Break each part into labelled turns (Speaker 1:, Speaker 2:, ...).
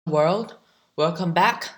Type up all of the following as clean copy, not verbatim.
Speaker 1: World, welcome back.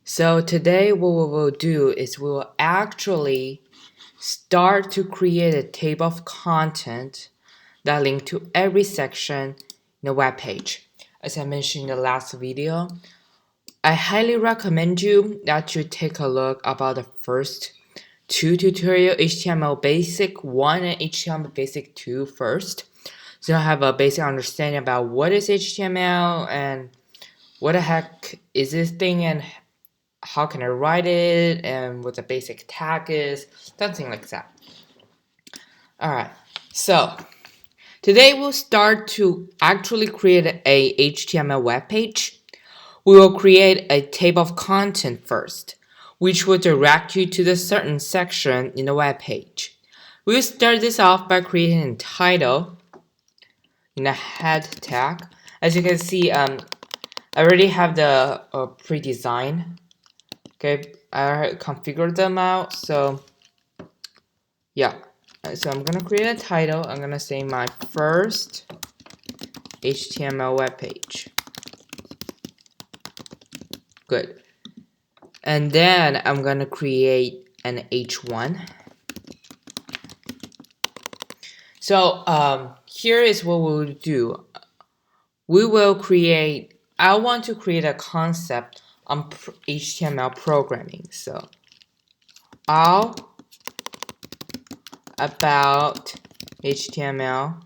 Speaker 1: So today what we will do is we will actually start to create a table of content that link to every section in the web page. As I mentioned in the last video, I highly recommend you that you take a look about the first two tutorial, HTML Basic 1 and HTML Basic 2 first. So you have a basic understanding about what is HTML and what the heck is this thing and how can I write it and what the basic tag is, something like that. Alright, so today we'll start to actually create a HTML web page. We will create a table of content first, which will direct you to the certain section in the web page. We'll start this off by creating a title in a head tag. As you can see, I already have the pre-design. Okay, I configured them out, so yeah. So I'm gonna create a title. I'm gonna say my first HTML web page. Good. And then I'm gonna create an H1. So here is what we'll do. I want to create a concept on HTML programming. So all about HTML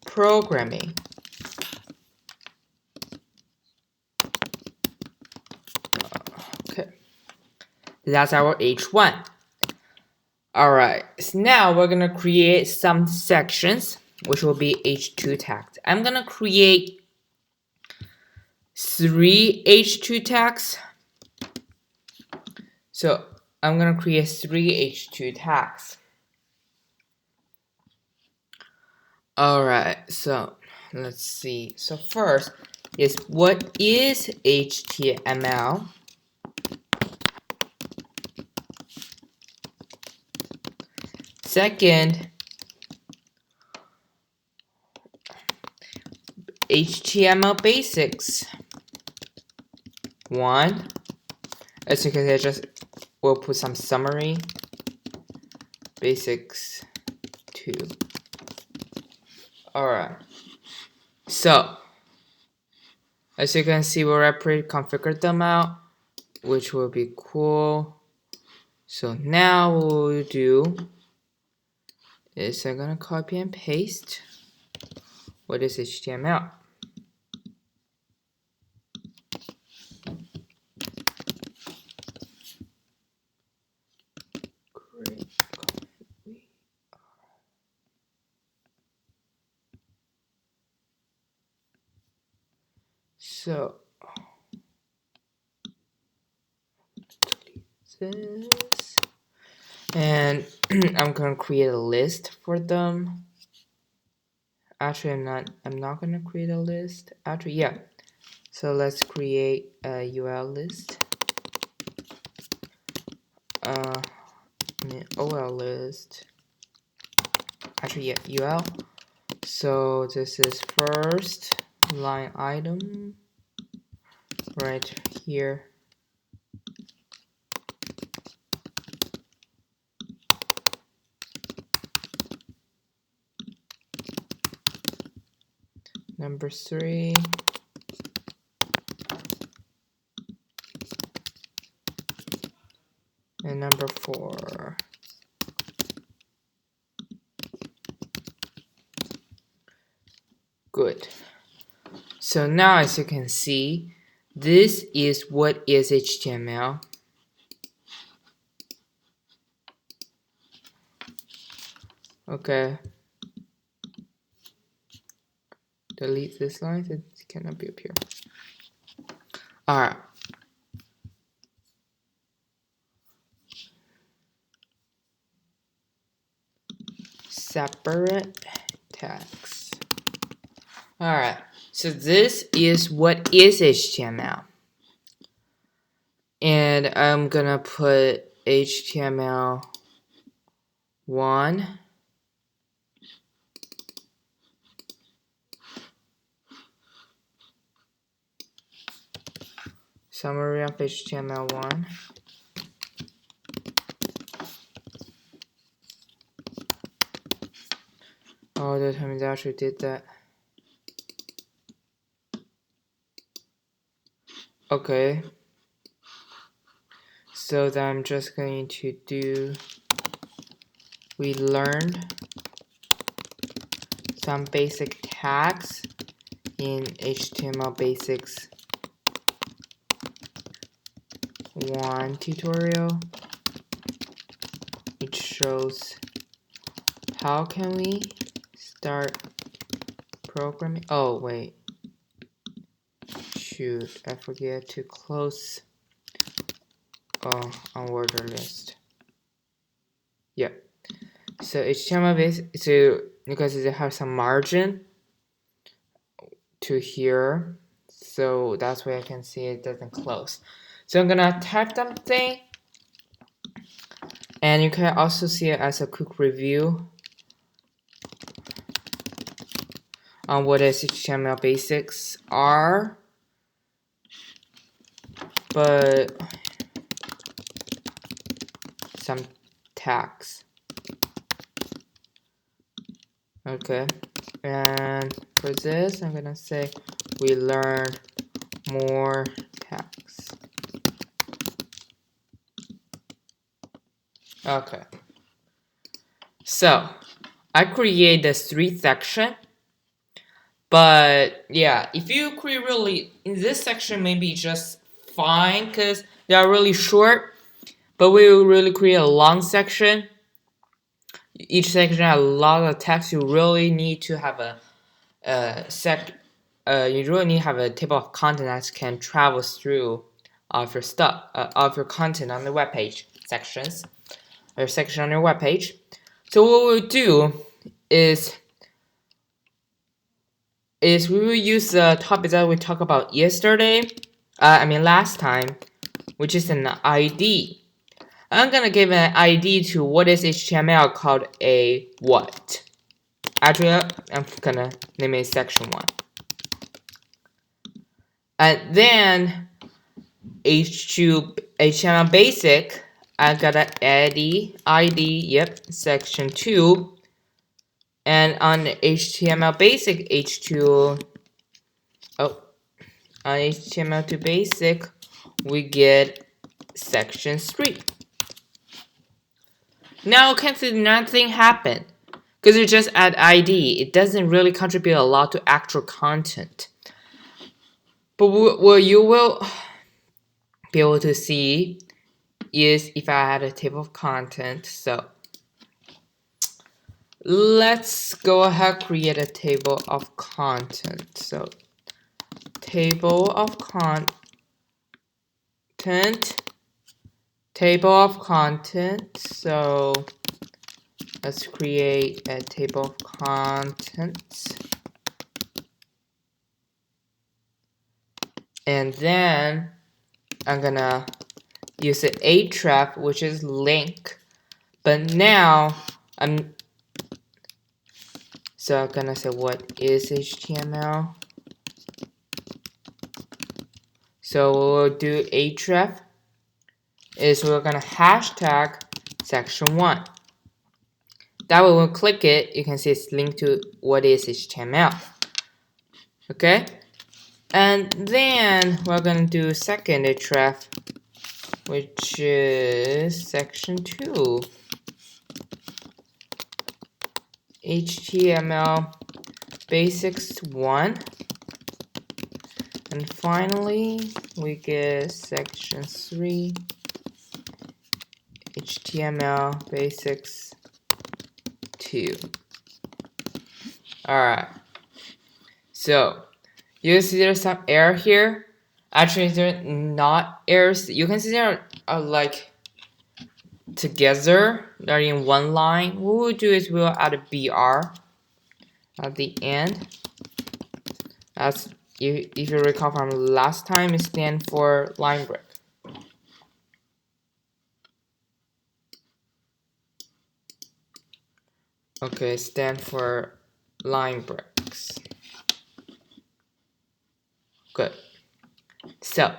Speaker 1: programming. Okay, that's our H1. Alright, so now we're gonna create some sections, which will be H2 tags. I'm gonna create 3 H2 tags. So I'm gonna create 3 H2 tags. Alright, so let's see. So first is what is HTML? Second, HTML basics. 1. As you can see, we'll put some summary. Basics 2. Alright. So as you can see, we already pre-configured them out, which will be cool. So now what we'll do is I'm gonna copy and paste what is HTML. Great. So delete this, and I'm gonna create a list for them. Actually, I'm not gonna create a list. Actually, yeah. So let's create a UL list. OL list. Actually, yeah, UL. So this is first line item right here. Number 3. And number 4. Good. So now as you can see, this is what is HTML. Okay. Delete this line, it cannot be up here. Alright. Separate tags. Alright, so this is what is HTML. And I'm gonna put HTML 1. summary of HTML1. Oh, the time we actually did that. Okay. So then I'm just going to do, we learned some basic tags in HTML Basics 1 tutorial. It shows how can we start programming. Oh wait, shoot, I forget to close on order list. Yeah, so HTML basic, so because it has some margin to here, so that's why I can see it doesn't close. So I'm gonna type something, and you can also see it as a quick review on what is HTML basics are, but some tags. Okay, and for this I'm gonna say we learned more tags. Okay, so I create this 3 section, but yeah, if you create really in this section, maybe just fine because they are really short, but we will really create a long section. Each section has a lot of text. You really need to have a you really need to have a table of content that can travel through of your stuff, of your content on the web page sections, or section on your web page. So what we'll do is we will use the topic that we talked about yesterday. Last time, which is an ID. I'm gonna give an ID to what is HTML called a what. Actually, I'm gonna name it section 1. And then HTML basic, I got an ID, yep, section 2. And on HTML basic H2, on HTML2 basic, we get section 3. Now you can see nothing happened because you just add ID. It doesn't really contribute a lot to actual content. But what you will be able to see is if I had a table of content. So let's go ahead create a table of content. So table of content, table of content. So let's create a table of contents. And then I'm gonna use the href, which is link. But now I'm gonna say what is HTML. So what we'll do href is we're gonna hashtag section 1. That way when we click it, you can see it's linked to what is HTML. Okay? And then we're gonna do second href, which is section 2. HTML basics 1. And finally, we get section 3, HTML basics 2. Alright. So, you see there's some error here. Actually, they're not errors. You can see they're like together. They're in one line. What we'll do is we'll add a BR at the end. That's if you recall from last time, it stands for line break. Okay, stand for line breaks. Good. So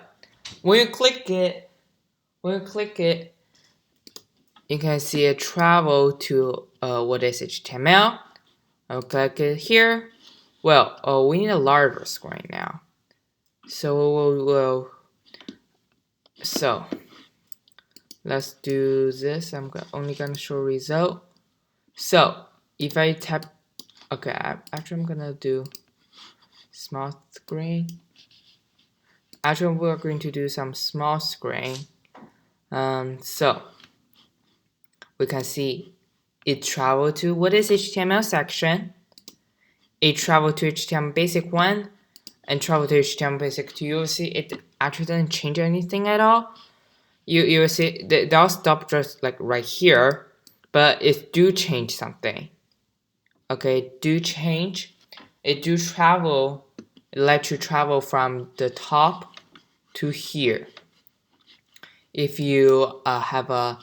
Speaker 1: when you click it, you can see it travel to what is HTML. I'll click it here. Well, we need a larger screen now. So let's do this. I'm only gonna show result. So if I tap, okay, actually I'm gonna do small screen. Actually, we're going to do some small screen. So we can see it traveled to what is HTML section. It traveled to HTML basic 1 and traveled to HTML basic 2. You'll see it actually doesn't change anything at all. You will see they'll stop just like right here, but it do change something. Okay, it do change. It do travel. It lets you travel from the top to here. If you have a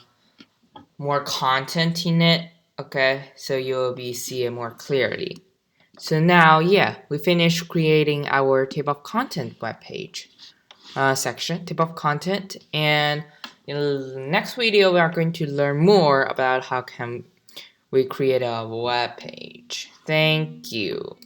Speaker 1: more content in it, okay, so you'll be see it more clearly. So now, yeah, we finished creating our table of content web page section, table of content, and in the next video we are going to learn more about how can we create a web page. Thank you.